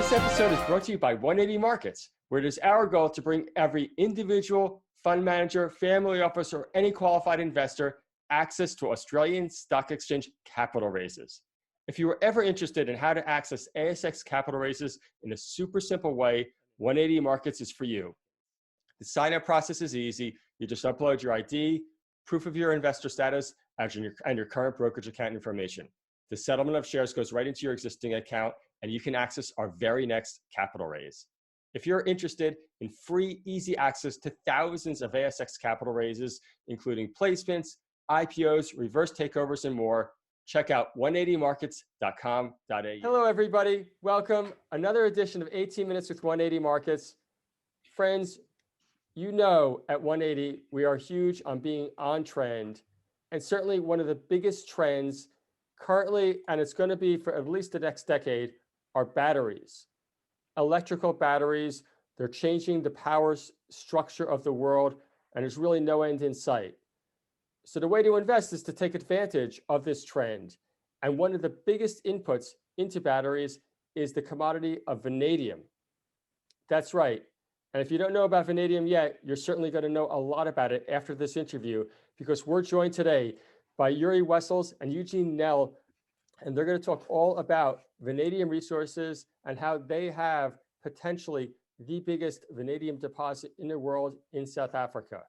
This episode is brought to you by 180 Markets, where it is our goal to bring every individual, fund manager, family office, or any qualified investor access to Australian Stock Exchange capital raises. If you are ever interested in how to access ASX capital raises in a super simple way, 180 Markets is for you. The sign-up process is easy. You just upload your ID, proof of your investor status, and your current brokerage account information. The settlement of shares goes right into your existing account, and you can access our very next capital raise. If you're interested in free, easy access to thousands of ASX capital raises, including placements, IPOs, reverse takeovers, and more, check out 180markets.com.au. Hello, everybody. Welcome. Another edition of 18 Minutes with 180 Markets. Friends, you know at 180, we are huge on being on trend. And certainly one of the biggest trends currently, and it's going to be for at least the next decade, are batteries. Electrical batteries, they're changing the power structure of the world, and there's really no end in sight. So the way to invest is to take advantage of this trend. And one of the biggest inputs into batteries is the commodity of vanadium. That's right. And if you don't know about vanadium yet, you're certainly going to know a lot about it after this interview, because we're joined today by Yuri Wessels and Eugene Nell, and they're going to talk all about Vanadium Resources and how they have potentially the biggest vanadium deposit in the world in South Africa.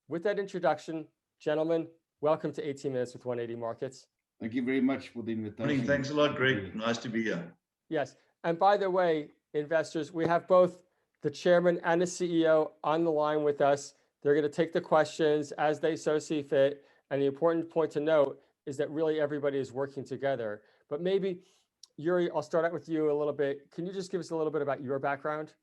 With that introduction, gentlemen, welcome to 18 Minutes with 180 Markets. Thank you very much for the invitation. Thanks a lot, Greg. Nice to be here. Yes. And by the way, investors, we have both the chairman and the CEO on the line with us. They're going to take the questions as they so see fit. And the important point to note is that really everybody is working together. But maybe, Yuri, I'll start out with you a little bit. Can you just give us a little bit about your background?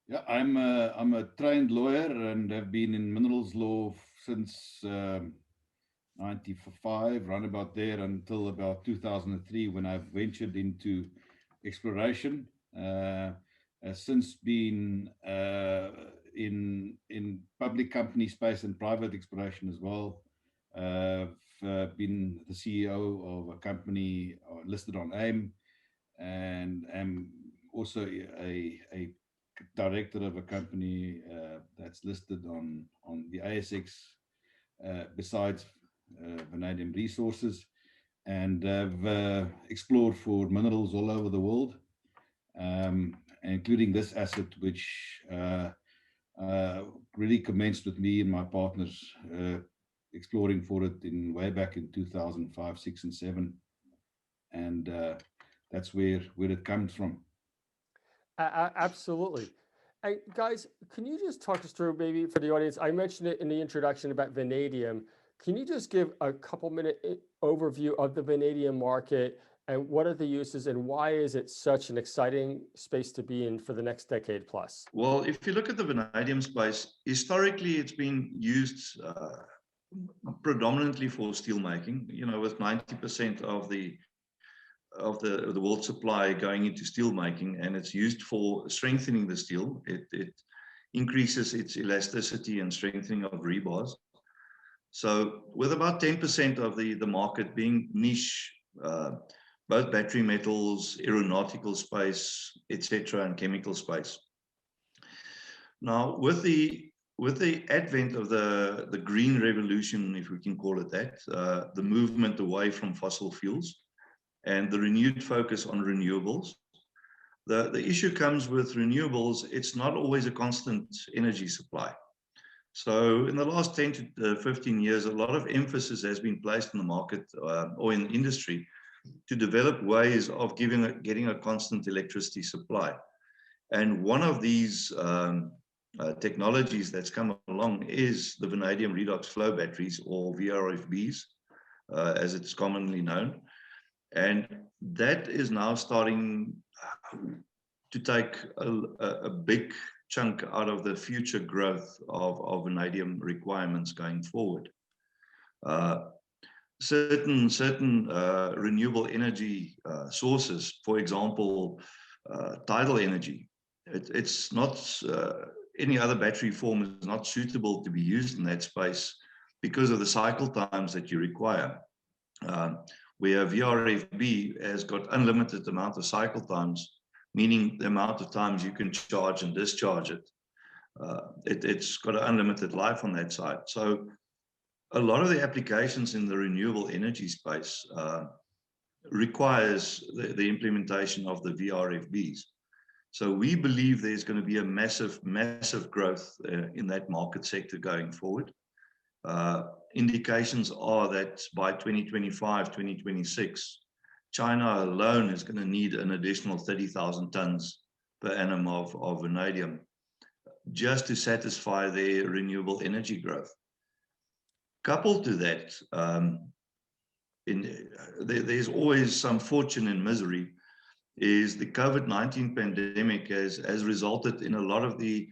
Yeah, I'm a trained lawyer and have been in minerals law since 95, round about there, until about 2003 when I ventured into exploration. Has since been in public company space and private exploration as well. I've been the CEO of a company listed on AIM, and am also a director of a company that's listed on the ASX besides Vanadium Resources, and I've explored for minerals all over the world, including this asset, which really commenced with me and my partners exploring for it way back in 2005, 6, and 7, and that's where it comes from. Absolutely. And guys, can you just talk us through, maybe for the audience, I mentioned it in the introduction about vanadium. Can you just give a couple-minute overview of the vanadium market and what are the uses and why is it such an exciting space to be in for the next decade plus? Well, if you look at the vanadium space, historically it's been used predominantly for steel making, with 90% of the world supply going into steel making, and it's used for strengthening the steel. It increases its elasticity and strengthening of rebars. So with about 10% of the market being niche, both battery metals, aeronautical space, etc., and chemical space. Now, with the advent of the green revolution, if we can call it that, the movement away from fossil fuels and the renewed focus on renewables, the issue comes with renewables, it's not always a constant energy supply. So in the last 10 to 15 years, a lot of emphasis has been placed in the market or in the industry to develop ways of getting a constant electricity supply. And one of these technologies that's come along is the vanadium redox flow batteries, or VRFBs, as it's commonly known. And that is now starting to take a big chunk out of the future growth of vanadium requirements going forward. Certain renewable energy sources, for example, tidal energy, it's not any other battery form is not suitable to be used in that space because of the cycle times that you require. where VRFB has got unlimited amount of cycle times, meaning the amount of times you can charge and discharge it. It's got an unlimited life on that side. So a lot of the applications in the renewable energy space requires the implementation of the VRFBs. So we believe there's going to be a massive, massive growth in that market sector going forward. Indications are that by 2025, 2026, China alone is going to need an additional 30,000 tons per annum of vanadium just to satisfy their renewable energy growth. Coupled to that, there's always some fortune in misery, is the COVID-19 pandemic has resulted in a lot of the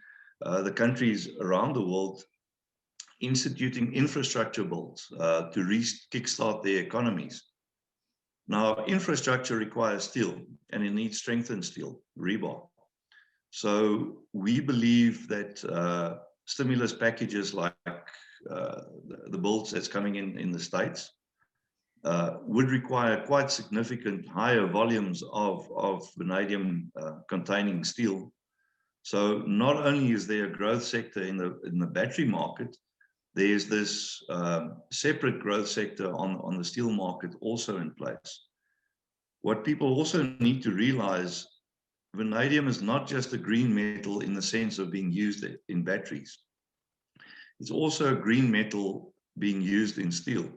countries around the world instituting infrastructure builds to kickstart their economies. Now, infrastructure requires steel, and it needs strengthened steel, rebar. So we believe that stimulus packages like the builds that's coming in the States would require quite significant higher volumes of vanadium containing steel. So not only is there a growth sector in the battery market, there's this separate growth sector on the steel market also in place. What people also need to realize, vanadium is not just a green metal in the sense of being used in batteries. It's also a green metal being used in steel,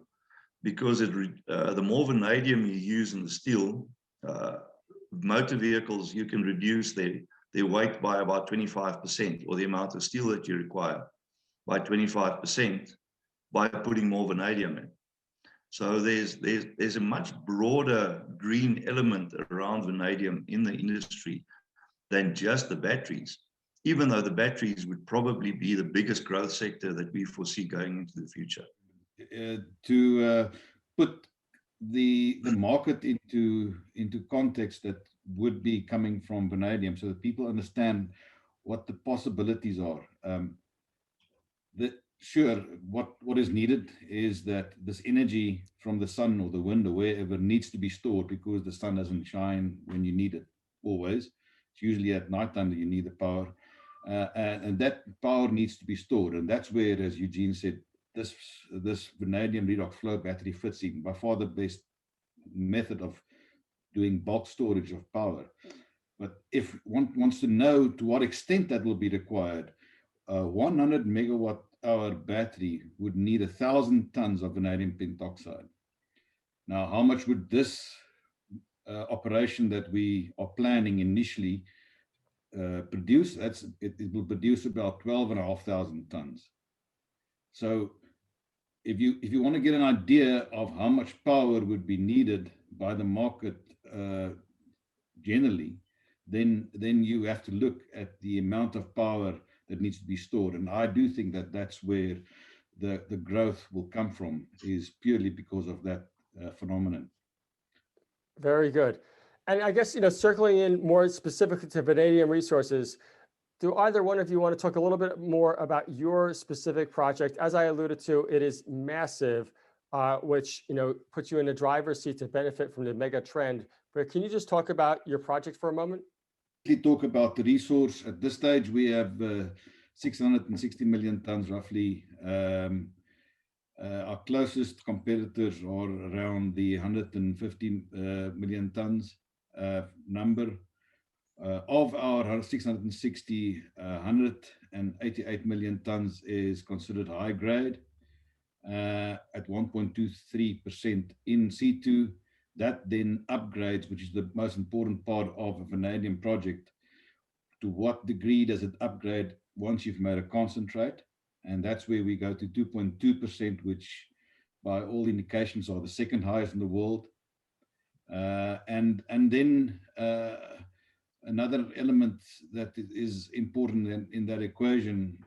because the more vanadium you use in the steel, motor vehicles, you can reduce their weight by about 25%, or the amount of steel that you require by 25% by putting more vanadium in. So there's a much broader green element around vanadium in the industry than just the batteries, even though the batteries would probably be the biggest growth sector that we foresee going into the future. To put the market into context that would be coming from vanadium, so that people understand what the possibilities are. Sure, what is needed is that this energy from the sun or the wind or wherever needs to be stored, because the sun doesn't shine when you need it always. It's usually at night time that you need the power, and that power needs to be stored. And that's where, as Eugene said, this vanadium redox flow battery fits in. By far the best method of doing bulk storage of power. But if one wants to know to what extent that will be required, 100 megawatt hour battery would need 1,000 tons of vanadium pentoxide. Now, how much would this operation that we are planning initially produce? It will produce about 12,500 tons. So if you want to get an idea of how much power would be needed by the market generally, then you have to look at the amount of power that needs to be stored. And I do think that that's where the growth will come from, is purely because of that phenomenon. Very good. And I guess, circling in more specifically to Vanadium Resources, do either one of you want to talk a little bit more about your specific project? As I alluded to, it is massive, which puts you in the driver's seat to benefit from the mega trend. But can you just talk about your project for a moment? Talk about the resource. At this stage, we have 660 million tons roughly. Our closest competitors are around the 150 million tons number. Of our 660, 188 million tons is considered high grade at 1.23% in situ. That then upgrades, which is the most important part of a vanadium project. To what degree does it upgrade once you've made a concentrate? And that's where we go to 2.2%, which by all indications are the second highest in the world. And then another element that is important in that equation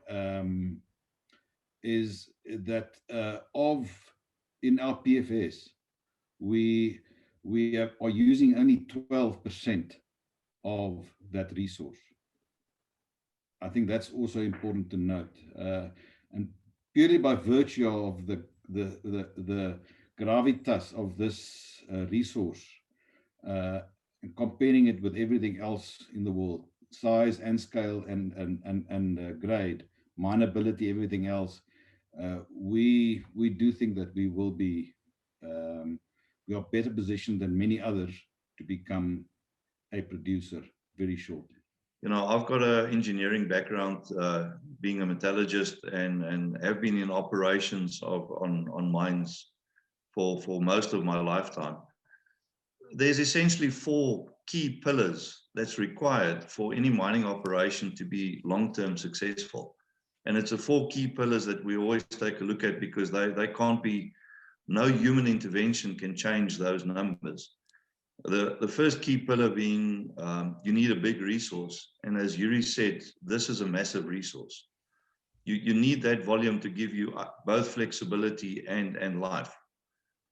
is that in our PFS, we are using only 12% of that resource. I think that's also important to note, and purely by virtue of the gravitas of this resource and comparing it with everything else in the world, size and scale and grade, mineability, everything else, we do think that we will be we are better positioned than many others to become a producer very shortly. You know, I've got an engineering background, being a metallurgist, and have been in operations on mines for most of my lifetime. There's essentially 4 key pillars that's required for any mining operation to be long-term successful. And it's the 4 key pillars that we always take a look at, because they can't be, no human intervention can change those numbers. The first key pillar being you need a big resource. And as Yuri said, this is a massive resource. You need that volume to give you both flexibility and life,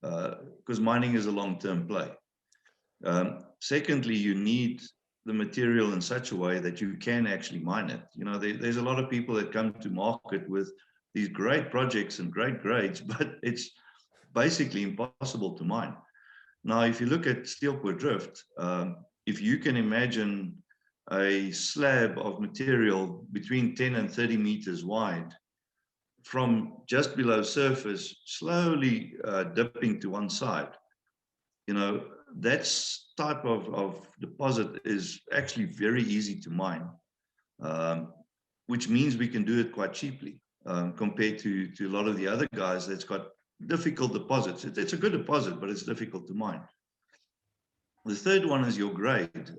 because mining is a long-term play. Secondly, you need the material in such a way that you can actually mine it. You know, there's a lot of people that come to market with these great projects and great grades, but it's basically impossible to mine. Now, if you look at steel pour drift, if you can imagine a slab of material between 10 and 30 meters wide, from just below surface, slowly dipping to one side, you know, that type of deposit is actually very easy to mine, which means we can do it quite cheaply compared to a lot of the other guys that's got difficult deposits. It's a good deposit, but it's difficult to mine. The third one is your grade.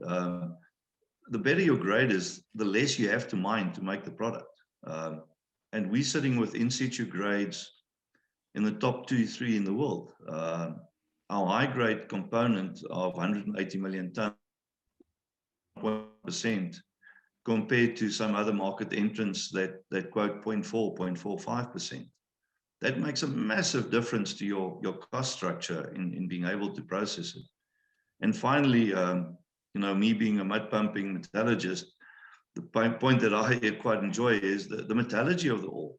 The better your grade is, the less you have to mine to make the product. And we're sitting with in situ grades in the top 2-3 in the world. Our high grade component of 180 million tons, 1% compared to some other market entrants that quote 0.4, 0.45%. That makes a massive difference to your cost structure in being able to process it. And finally, you know, me being a mud pumping metallurgist, the point that I quite enjoy is the metallurgy of the ore.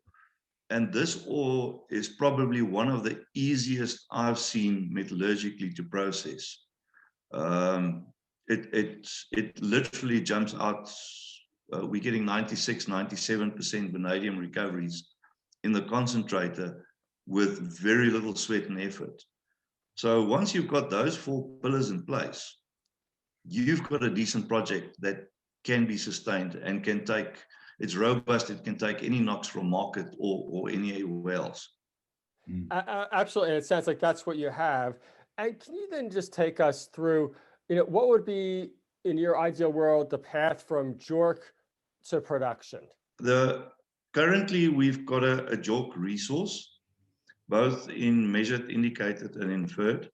And this ore is probably one of the easiest I've seen metallurgically to process. It literally jumps out. We're getting 96, 97% vanadium recoveries in the concentrator with very little sweat and effort. So once you've got those 4 pillars in place, you've got a decent project that can be sustained and can take, it's robust, it can take any knocks from market or anywhere else. Absolutely. It sounds like that's what you have. And can you then just take us through, you know, what would be, in your ideal world, the path from JORC to production? Currently, we've got a JORC resource, both in measured, indicated, and inferred.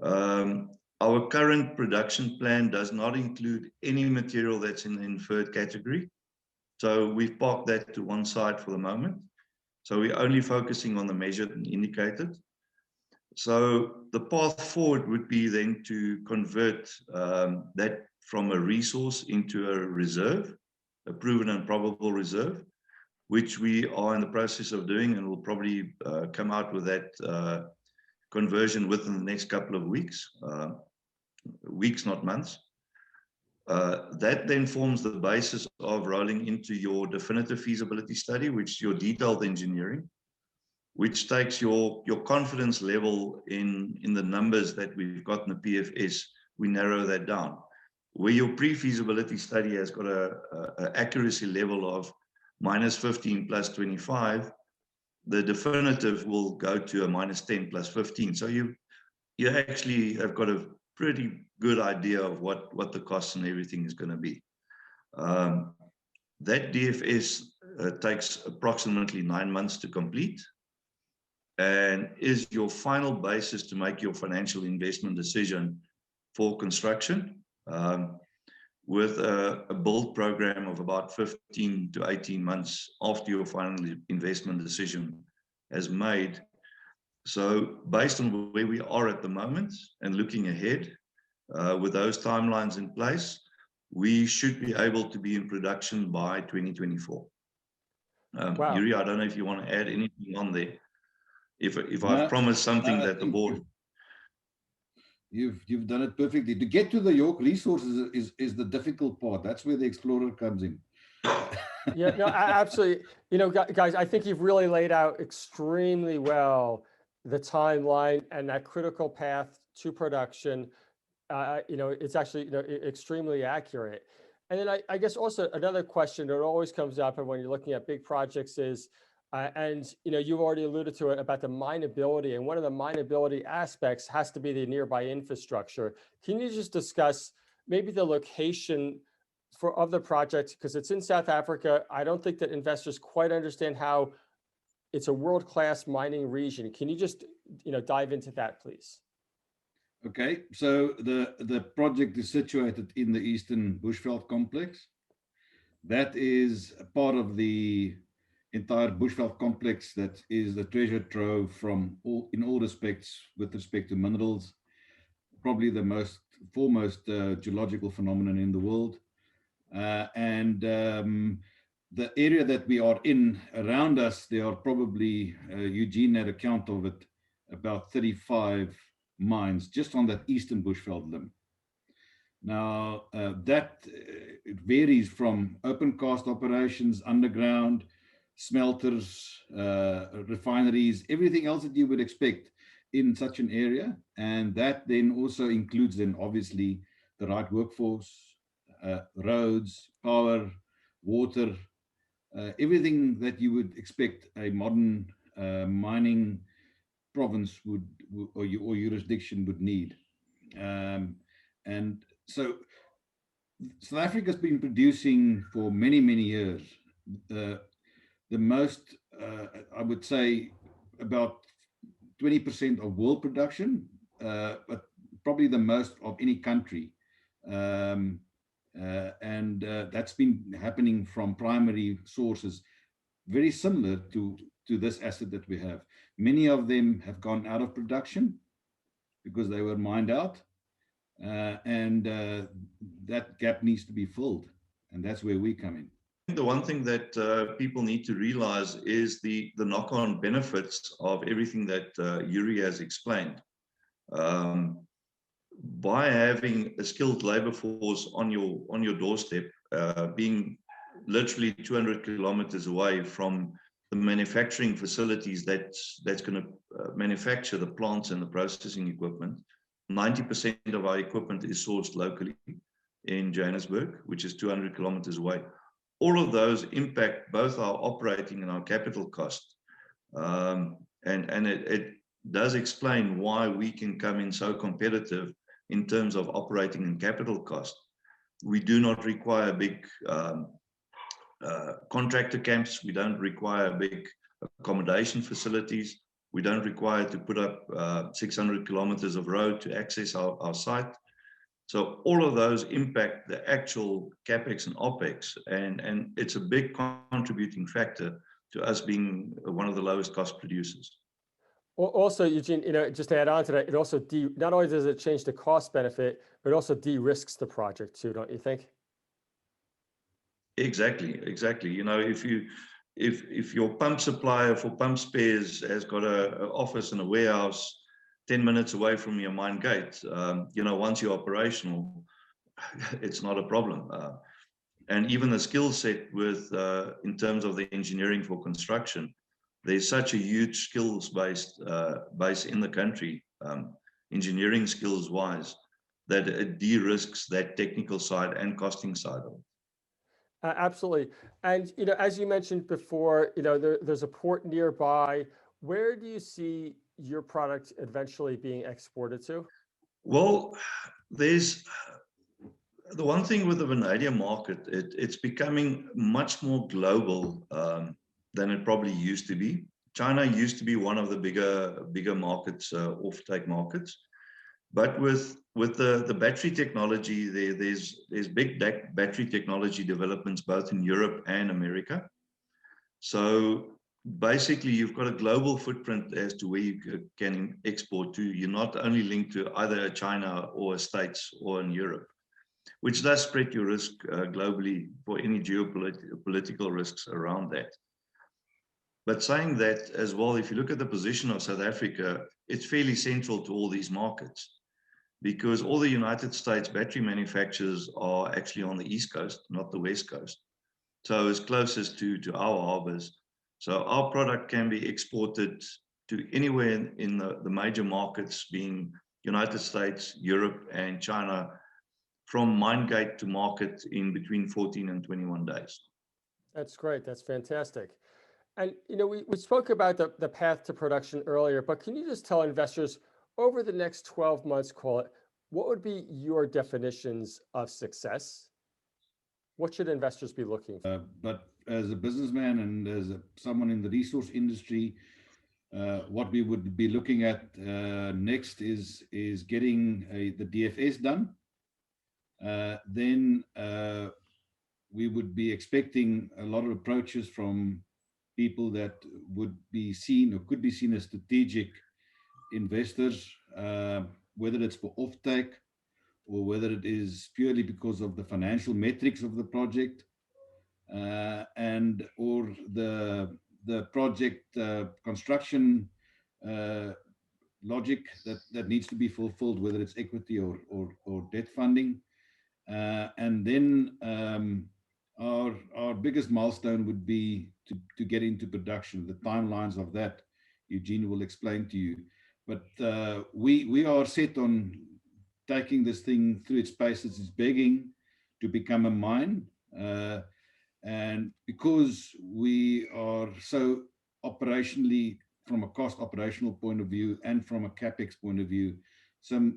Our current production plan does not include any material that's in the inferred category. So we've parked that to one side for the moment. So we're only focusing on the measured and indicated. So the path forward would be then to convert that from a resource into a reserve, a proven and probable reserve, which we are in the process of doing, and we'll probably come out with that conversion within the next couple of weeks, not months. That then forms the basis of rolling into your definitive feasibility study, which is your detailed engineering, which takes your confidence level in the numbers that we've got in the PFS. We narrow that down. Where your pre-feasibility study has got an accuracy level of -15 plus 25, the definitive will go to a -10 plus 15. So you actually have got a pretty good idea of what the costs and everything is going to be. That DFS takes approximately 9 months to complete, and is your final basis to make your financial investment decision for construction, with a build program of about 15 to 18 months after your final investment decision is made. So based on where we are at the moment and looking ahead, with those timelines in place, we should be able to be in production by 2024. Wow. Yuri, I don't know if you want to add anything on there. If No, I've promised something that the board... You've done it perfectly. To get to the York resources is the difficult part. That's where the explorer comes in. Yeah, no, absolutely. You know, guys, I think you've really laid out extremely well the timeline and that critical path to production. You know, it's actually, you know, extremely accurate. And then I guess also another question that always comes up and when you're looking at big projects is, and you know, you've already alluded to it about the mineability, and one of the mineability aspects has to be the nearby infrastructure. Can you just discuss maybe the location of the project, because it's in South Africa? I don't think that investors quite understand how it's a world-class mining region. Can you just, you know, dive into that, please? Okay, so the project is situated in the Eastern Bushveld complex. That is a part of the entire Bushveld complex that is the treasure trove from in all respects with respect to minerals, probably the most foremost geological phenomenon in the world. The area that we are in, around us, there are probably, Eugene had a count of it, about 35 mines just on that Eastern Bushveld limb. Now, it varies from open cast operations, underground, smelters, refineries, everything else that you would expect in such an area. And that then also includes then obviously the right workforce, roads, power, water, everything that you would expect a modern mining province would or jurisdiction would need. And so South Africa's been producing for many, many years. The most, I would say, about 20% of world production, but probably the most of any country. That's been happening from primary sources, very similar to this asset that we have. Many of them have gone out of production because they were mined out, that gap needs to be filled, and that's where we come in. The one thing that people need to realize is the knock-on benefits of everything that Yuri has explained. By having a skilled labor force on your doorstep, being literally 200 kilometers away from the manufacturing facilities that's going to manufacture the plants and the processing equipment. 90% of our equipment is sourced locally in Johannesburg, which is 200 kilometers away. All of those impact both our operating and our capital cost. It does explain why we can come in so competitive in terms of operating and capital cost. We do not require big contractor camps. We don't require big accommodation facilities. We don't require to put up 600 kilometers of road to access our site. So all of those impact the actual capex and opex, and it's a big contributing factor to us being one of the lowest cost producers. Also, Eugene, you know, just to add on to that, it also not only does it change the cost benefit, but it also de-risks the project too, don't you think? Exactly. You know, if your pump supplier for pump spares has got an office and a warehouse 10 minutes away from your mine gate, you know, once you're operational, it's not a problem. And even the skill set with, in terms of the engineering for construction, there's such a huge skills base in the country, engineering skills wise, that it de-risks that technical side and costing side of it. Absolutely. And, you know, as you mentioned before, you know, there's a port nearby. Where do you see your product eventually being exported to? Well, there's the one thing with the vanadium market, it's becoming much more global than it probably used to be. China used to be one of the bigger markets, off-take markets. But with the battery technology, there's big battery technology developments both in Europe and America. So basically, you've got a global footprint as to where you can export to. You're not only linked to either China or States or in Europe, which does spread your risk globally for any geopolitical risks around that. But saying that as well, if you look at the position of South Africa, it's fairly central to all these markets. because all the United States battery manufacturers are actually on the East Coast, not the West Coast. So it's closest to our harbors. So our product can be exported to anywhere in the major markets, being United States, Europe, and China, from mine gate to market in between 14 and 21 days. That's great. That's fantastic. And we spoke about the path to production earlier, but can you just tell investors over the next 12 months, call it, what would be your definitions of success? What should investors be looking for? But as a businessman and as someone in the resource industry, what we would be looking at next is getting the DFS done. Then we would be expecting a lot of approaches from people that would be seen or could be seen as strategic investors, whether it's for offtake or whether it is purely because of the financial metrics of the project, and or the project construction logic that needs to be fulfilled, whether it's equity or debt funding. And then our biggest milestone would be to get into production. The timelines of that, Eugene will explain to you. But we are set on taking this thing through its paces. It's begging to become a mine. And because we are so operationally, from a cost operational point of view and from a capex point of view,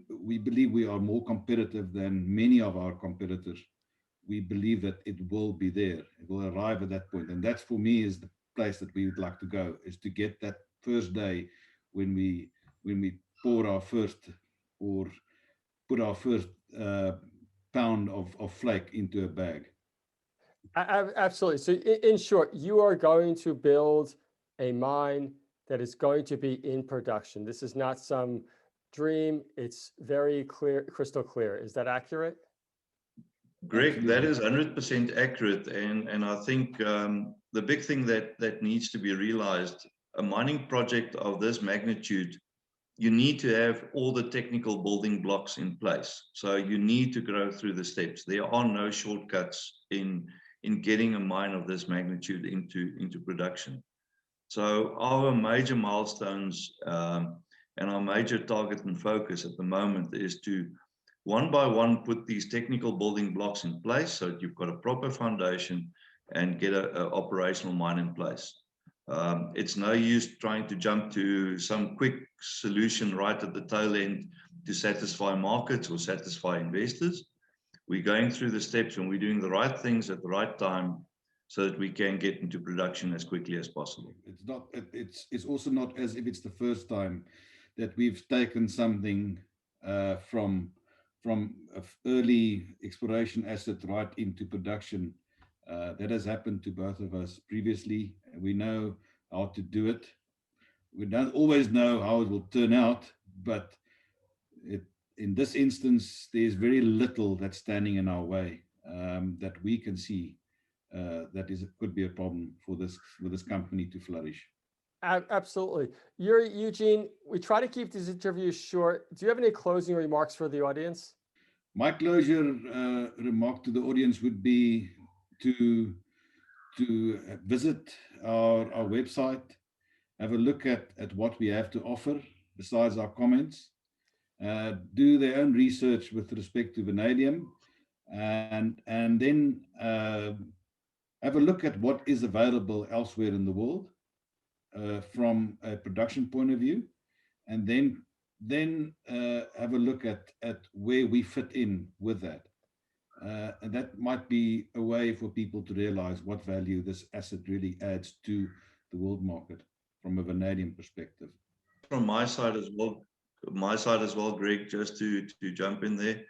we believe we are more competitive than many of our competitors. We believe that it will be there. It will arrive at that point. And that's, for me, is the place that we would like to go, is to get that first day when we pour our first, or put our first pound of flake into a bag. Absolutely. So in short, you are going to build a mine that is going to be in production. This is not some dream. It's very clear, crystal clear. Is that accurate? Greg, that is 100% accurate. And I think the big thing that needs to be realized, a mining project of this magnitude, you need to have all the technical building blocks in place. So you need to go through the steps. There are no shortcuts in getting a mine of this magnitude into production. So our major milestones and our major target and focus at the moment is to, one by one, put these technical building blocks in place so that you've got a proper foundation and get an operational mine in place. It's no use trying to jump to some quick solution right at the tail end to satisfy markets or satisfy investors. We're going through the steps and we're doing the right things at the right time so that we can get into production as quickly as possible. It's also not as if it's the first time that we've taken something from early exploration asset right into production. That has happened to both of us previously. We know how to do it. We don't always know how it will turn out, but in this instance, there's very little that's standing in our way that we can see could be a problem for this company to flourish. Absolutely. Eugene, we try to keep these interviews short. Do you have any closing remarks for the audience? My closure remark to the audience would be to visit our website, have a look at what we have to offer besides our comments, do their own research with respect to vanadium, and then have a look at what is available elsewhere in the world from a production point of view, and then have a look at where we fit in with that. And that might be a way for people to realize what value this asset really adds to the world market from a vanadium perspective. From my side as well, Greg, just to jump in there.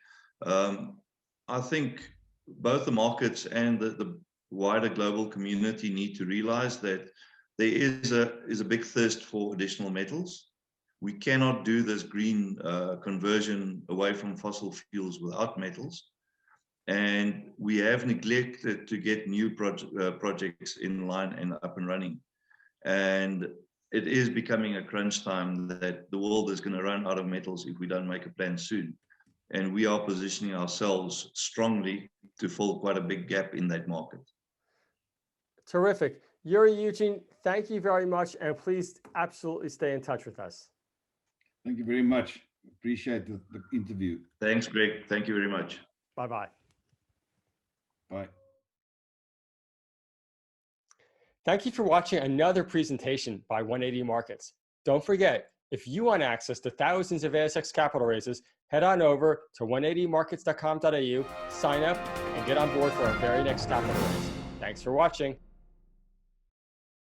I think both the markets and the wider global community need to realize that there is a big thirst for additional metals. We cannot do this green conversion away from fossil fuels without metals. And we have neglected to get new projects in line and up and running. And it is becoming a crunch time that the world is going to run out of metals if we don't make a plan soon. and we are positioning ourselves strongly to fill quite a big gap in that market. Terrific. Yuri, Eugene, thank you very much, and please absolutely stay in touch with us. Thank you very much. Appreciate the interview. Thanks, Greg. Thank you very much. Bye-bye. Bye. Thank you for watching another presentation by 180 Markets. Don't forget, if you want access to thousands of ASX capital raises, head on over to 180markets.com.au, sign up, and get on board for our very next capital raise. Thanks for watching.